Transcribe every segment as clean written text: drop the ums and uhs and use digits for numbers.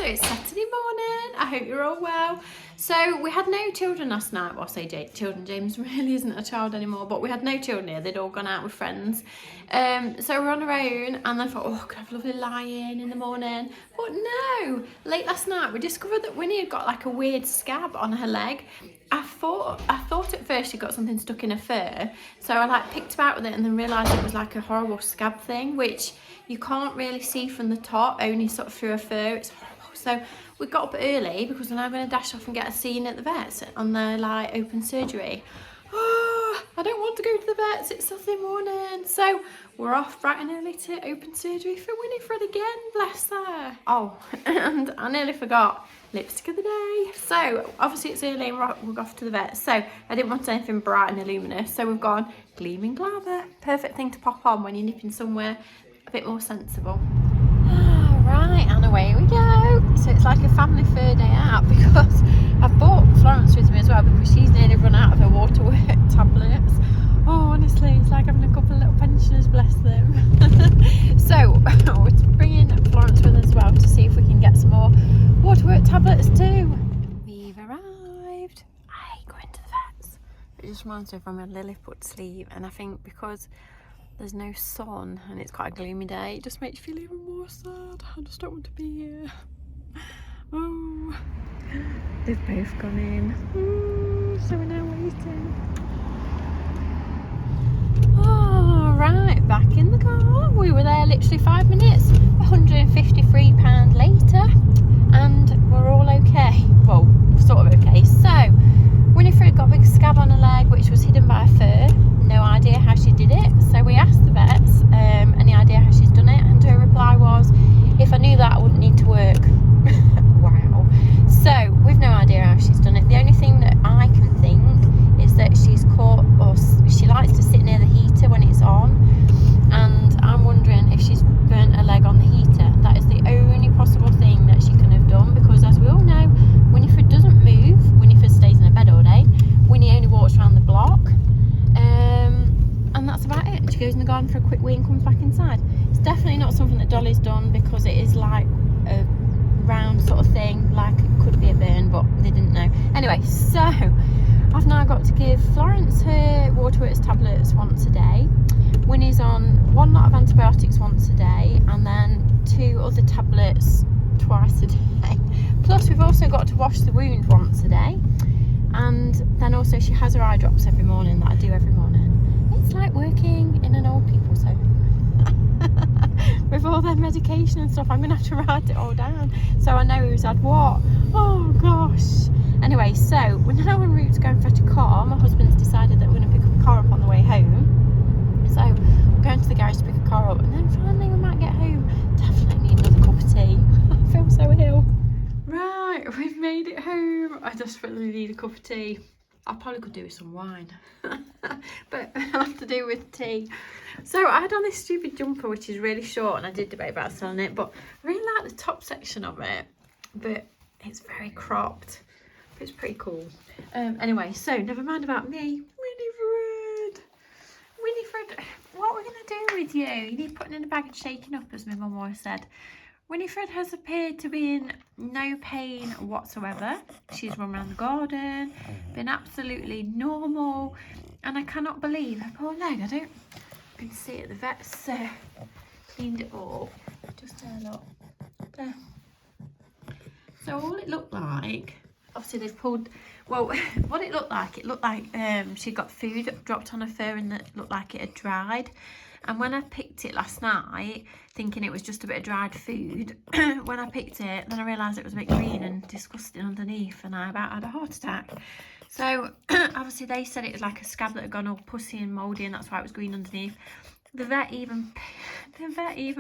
it's Saturday morning. I hope you're all well. So we had no children last night. Well, I say children, James really isn't a child anymore, but we had no children here. They'd all gone out with friends. So we're on our own, and I thought, oh, I could have a lovely lie-in in the morning. But no, late last night we discovered that Winnie had got like a weird scab on her leg. I thought at first she got something stuck in her fur, so I like picked about with it and then realised it was like a horrible scab thing, which you can't really see from the top, only sort of through her fur. It's horrible. So we got up early because we're now going to dash off and get a scene at the vets on their like open surgery. Oh, I don't want to go to the vets, it's Saturday morning. So we're off bright and early to open surgery for Winifred again, bless her. Oh, and I nearly forgot, lipstick of the day. So obviously it's early and we're off to the vets, so I didn't want anything bright and luminous, so we've gone Gleaming Glamour. Perfect thing to pop on when you're nipping somewhere a bit more sensible. Right, and away we go. So it's like a family fur day out because I've brought Florence with me as well because she's nearly run out of her waterwork tablets. Oh, honestly, it's like having a couple of little pensioners, bless them. So we're bringing Florence with us as well to see if we can get some more waterwork tablets too. We've arrived. I hate going to the vets. It just reminds me of my Lilliput sleeve, and I think because there's no sun and it's quite a gloomy day, it just makes you feel even more sad. I just don't want to be here. Oh, they've both gone in. So we're now waiting. Oh, right, back in the car. We were there literally 5 minutes, £153 later, and we're all okay. Well, sort of okay. So Winifred got a big scab on her leg which was hidden by fur. No idea how she did it, so we asked the vets any idea how she's done it, and her reply was, if I knew that I wouldn't need to work. Wow. So we've no idea how she's done it. The only thing that I can think is that she's caught, or she likes to sit near the heater when it's on, and I'm wondering if she's burnt her leg on the heater. That is the only possible thing that she can have done, because as we all know, Winifred doesn't move. Winifred stays in her bed all day. Winnie only walks around the block. And that's about it. She goes in the garden for a quick wee and comes back inside. It's definitely not something that Dolly's done, because it is like a round sort of thing, like it could be a burn, but they didn't know. Anyway, so I've now got to give Florence her waterworks tablets once a day. Winnie's on one lot of antibiotics once a day, and then 2 other tablets twice a day. Plus we've also got to wash the wound once a day, and then also she has her eye drops every morning that I do every morning. It's like working in an old people's home. With all their medication and stuff, I'm going to have to write it all down so I know who's had what. Oh gosh. Anyway, so we're now en route to go and fetch a car. My husband's decided that we're going to pick up a car up on the way home. So we're going to the garage to pick a car up, and then finally we might get home. Definitely need another cup of tea. I feel so ill. Right, we've made it home. I desperately need a cup of tea. I probably could do with some wine, but I'll have to do with tea. So I had on this stupid jumper which is really short, and I did debate about selling it, but I really like the top section of it, but it's very cropped. But it's pretty cool. Anyway, so never mind about me. Winifred, what are we going to do with you? You need putting in a bag and shaking up, as my mum always said. Winifred has appeared to be in no pain whatsoever. She's run around the garden, been absolutely normal, and I cannot believe her poor leg. You can see it, the vets cleaned it all. Just look there. So all it looked like, obviously they've pulled, well, what it looked like she got food dropped on her fur and it looked like it had dried. And when I picked it last night, thinking it was just a bit of dried food, when I picked it, then I realised it was a bit green and disgusting underneath, and I about had a heart attack. So obviously they said it was like a scab that had gone all pussy and mouldy, and that's why it was green underneath. The vet even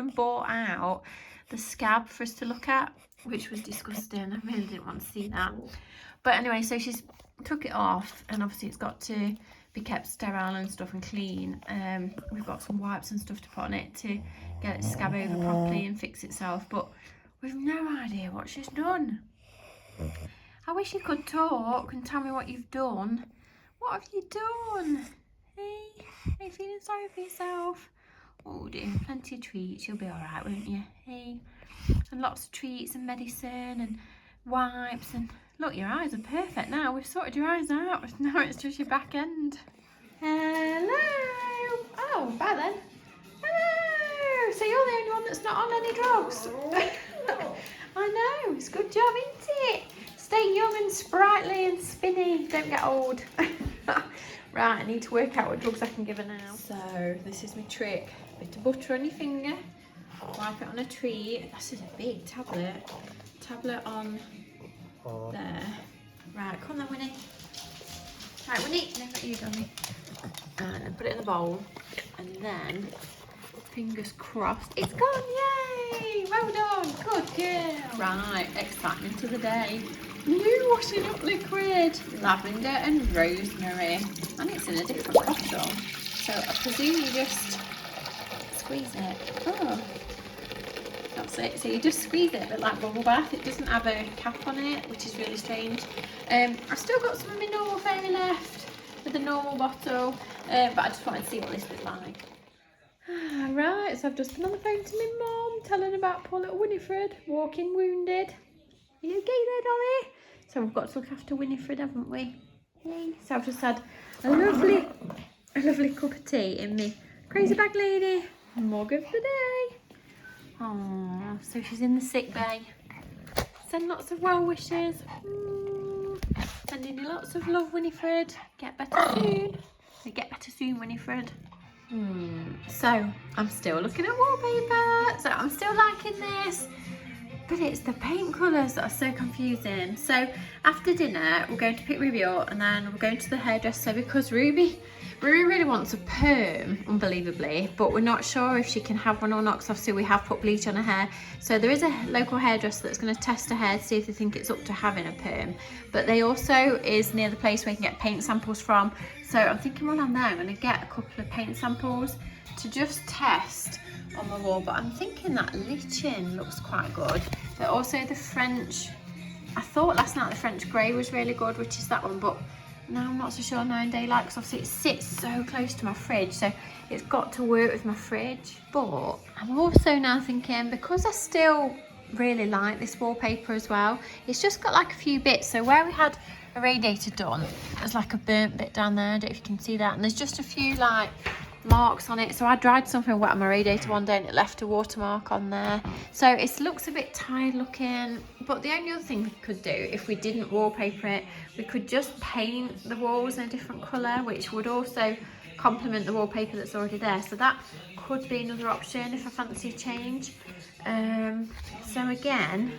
brought out the scab for us to look at, which was disgusting. I really didn't want to see that. But anyway, so she's took it off, and obviously it's got to be kept sterile and stuff and clean. We've got some wipes and stuff to put on it to get it to scab over properly and fix itself, but we've no idea what she's done. I wish you could talk and tell me what you've done. What have you done? Hey, are you feeling sorry for yourself? Oh dear, plenty of treats. You'll be alright, won't you? Hey, and lots of treats and medicine and wipes. And look, your eyes are perfect now. We've sorted your eyes out. Now it's just your back end. Hello. Oh, bye then. Hello. So you're the only one that's not on any drugs. I know. It's a good job, isn't it? Stay young and sprightly and spinny. Don't get old. Right, I need to work out what drugs I can give her now. So this is my trick. Bit of butter on your finger. Wipe it on a treat. This is a big tablet. Tablet on there. Right, come on then, Winnie. Right, Winnie. No, not you, Donny. And put it in the bowl. And then, fingers crossed, it's gone. Yay! Well done. Good girl. Right, excitement of the day. New washing up liquid. Lavender and rosemary. And it's in a different bottle. So I presume you just squeeze it. Oh. That's it. So you just squeeze it a bit like bubble bath. It doesn't have a cap on it, which is really strange. I've still got some of my normal fairy left with the normal bottle, but I just wanted to see what this was like. Right, so I've just been on the phone to my mum, telling about poor little Winifred, walking wounded. Are you okay there, Dolly? So we've got to look after Winifred, haven't we? Yay. So I've just had a lovely cup of tea in my crazy bag lady mug of the day. Oh, so she's in the sick bay. Send lots of well wishes. Sending you lots of love, Winifred. Get better soon. Get better soon, Winifred. So I'm still looking at wallpaper. So I'm still liking this. But it's the paint colours that are so confusing. So after dinner, we're going to pick Ruby up and then we're going to the hairdresser because Ruby really wants a perm, unbelievably, but we're not sure if she can have one or not because obviously we have put bleach on her hair. So there is a local hairdresser that's going to test her hair to see if they think it's up to having a perm. But they also is near the place where you can get paint samples from. So I'm thinking while I'm there, I'm going to get a couple of paint samples to just test on the wall, but I'm thinking that lichen looks quite good. But also the French, I thought last night the French grey was really good, which is that one, but now I'm not so sure 9 Day Light because obviously it sits so close to my fridge, so it's got to work with my fridge. But I'm also now thinking, because I still really like this wallpaper as well, it's just got like a few bits. So where we had a radiator done, there's like a burnt bit down there, I don't know if you can see that, and there's just a few like marks on it. So I dried something wet on my radiator one day and it left a watermark on there, so it looks a bit tired looking. But the only other thing we could do, if we didn't wallpaper it, we could just paint the walls in a different colour, which would also complement the wallpaper that's already there. So that could be another option if I fancy a change. So again,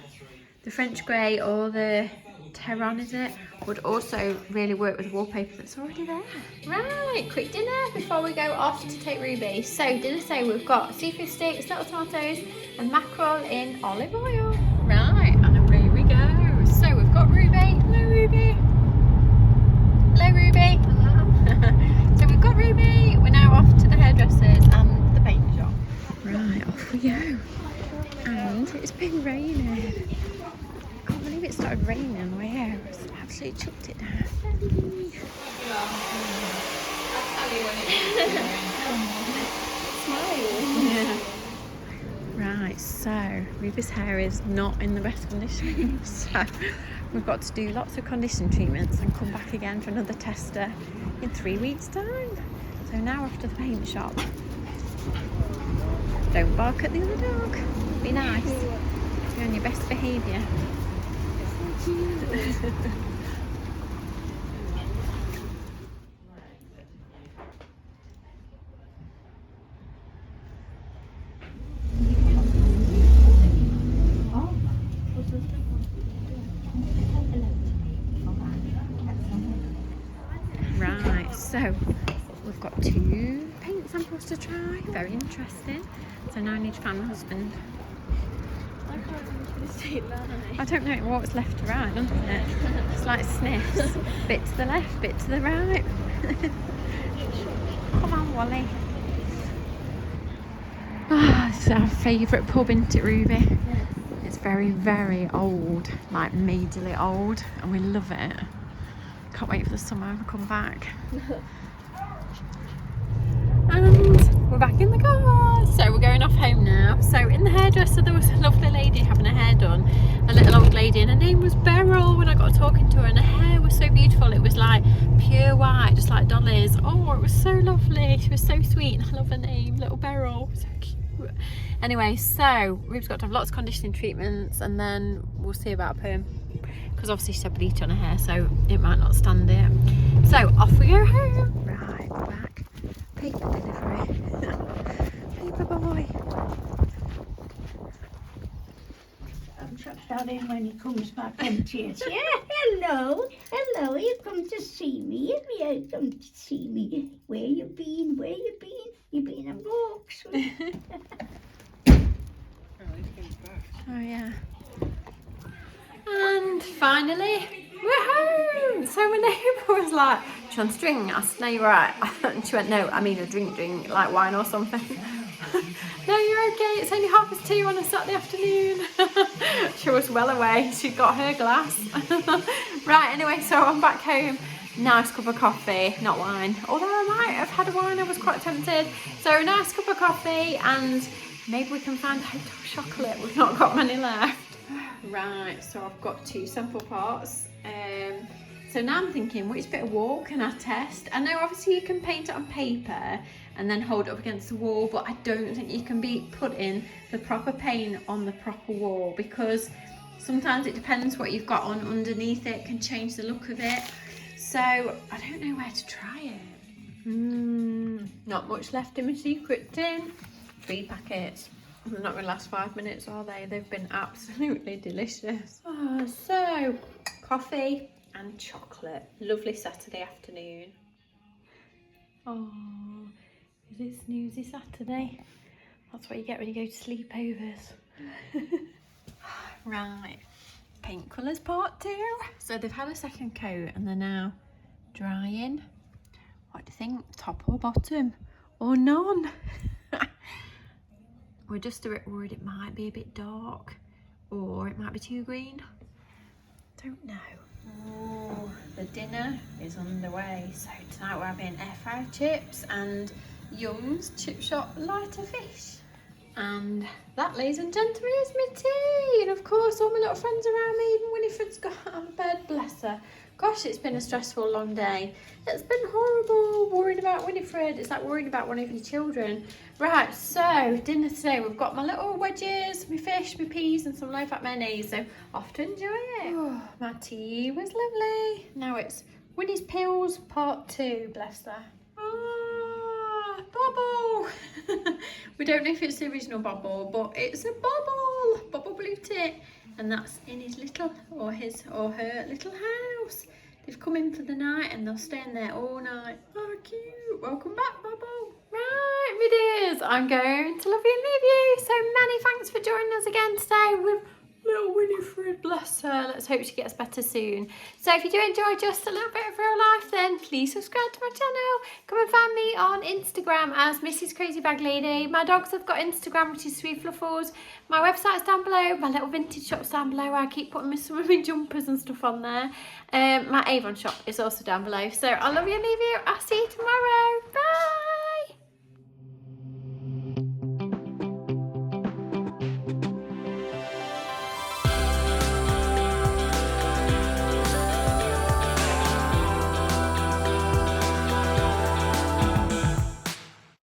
the French grey or the Tehran, is it, would also really work with the wallpaper that's already there. Right, quick dinner before we go off to take Ruby. So dinner, so we've got seafood sticks, little tomatoes and mackerel in olive oil. Right, and away we go. So we've got Ruby. Hello, Ruby. Hello, Ruby. Hello. So we've got Ruby. We're now off to the hairdressers and the paint shop. Right, off we go. And it's been raining. I can't believe it started raining on the way here. It's absolutely chucked it down. Smile. Yeah. Right, so Ruby's hair is not in the best condition, so we've got to do lots of condition treatments and come back again for another tester in 3 weeks' time. So now off to the paint shop. Don't bark at the other dog. Be nice. Be on your best behaviour. Right, so we've got 2 paint samples to try. Very interesting. So now I need to find my husband. I don't know what's left to right, doesn't it? It's like sniffs. Bit to the left, bit to the right. Come on, Wally. Ah, this is our favourite pub, isn't it, Ruby? It's very old, like majorly old, and we love it. Can't wait for the summer to come back. And we're back in the car. So we're going off home now. So in the hairdresser there was a lovely lady having her hair done, a little old lady, and her name was Beryl when I got talking to her, and her hair was so beautiful. It was like pure white, just like Dolly's. Oh, it was so lovely. She was so sweet, and I love her name, little Beryl. So cute. Anyway, so we've got to have lots of conditioning treatments, and then we'll see about perm, because obviously she had bleach on her hair, so it might not stand it. So off we go home. Right, we're back. Paper delivery. Paper boy. I'm shut that in when he comes back on Tuesday. Yeah, hello, hello, you come to see me? Yeah, you come to see me. Where you been? Where you been? You been on walks? Oh yeah. And finally, we're home. So my neighbour was like, "Do you want a drink?" I said, "No, you're right." And she went, "No, I mean a drink, like wine or something." "No, you're okay. It's only 2:30 on a Saturday afternoon." She was well away. She got her glass. Right, anyway, so I'm back home. Nice cup of coffee, not wine. Although I might have had a wine, I was quite tempted. So a nice cup of coffee, and maybe we can find hot chocolate. We've not got many left. Right, so I've got 2 sample pots. So now I'm thinking, which bit of wall can I test? I know obviously you can paint it on paper and then hold it up against the wall, but I don't think you can be putting the proper paint on the proper wall, because sometimes it depends what you've got on underneath it, can change the look of it. So I don't know where to try it. Not much left in my secret tin. 3 packets. They're not going to last 5 minutes, are they? They've been absolutely delicious. Oh, so coffee and chocolate. Lovely Saturday afternoon. Oh, is it snoozy Saturday? That's what you get when you go to sleepovers. Right, paint colours part 2. So they've had a second coat and they're now drying. What do you think? Top or bottom? Or none? We're just a bit worried it might be a bit dark, or it might be too green. Don't know. Oh, the dinner is underway. So tonight we're having air fryer chips and Young's chip shop lighter fish. And that, ladies and gentlemen, is my tea. And of course all my little friends around me, even Winifred's got out of bed, bless her. Gosh, it's been a stressful long day. It's been horrible, worried about Winifred. It's like worrying about one of your children. Right, so dinner today, we've got my little wedges, my fish, my peas and some low-fat mayonnaise. So off to enjoy it. Oh, my tea was lovely. Now it's Winnie's Pills part 2, bless her. Ah, bubble. We don't know if it's the original bubble, but it's a bubble. Bubble blue tick. And that's in his little, or his or her little house. They've come in for the night and they'll stay in there all night. Oh, cute. Welcome back, Bubble. Right, my dears, I'm going to love you and leave you. So many thanks for joining us again today with little Winifred, bless her. Let's hope she gets better soon. So if you do enjoy just a little bit of real life, then please subscribe to my channel. Come and find me on Instagram as Mrs. Crazy Bag Lady. My dogs have got Instagram, which is Sweet Fluffles. My website's down below. My little vintage shop's down below. I keep putting some of my jumpers and stuff on there. My Avon shop is also down below. So I love you and leave you. I'll see you tomorrow. Bye.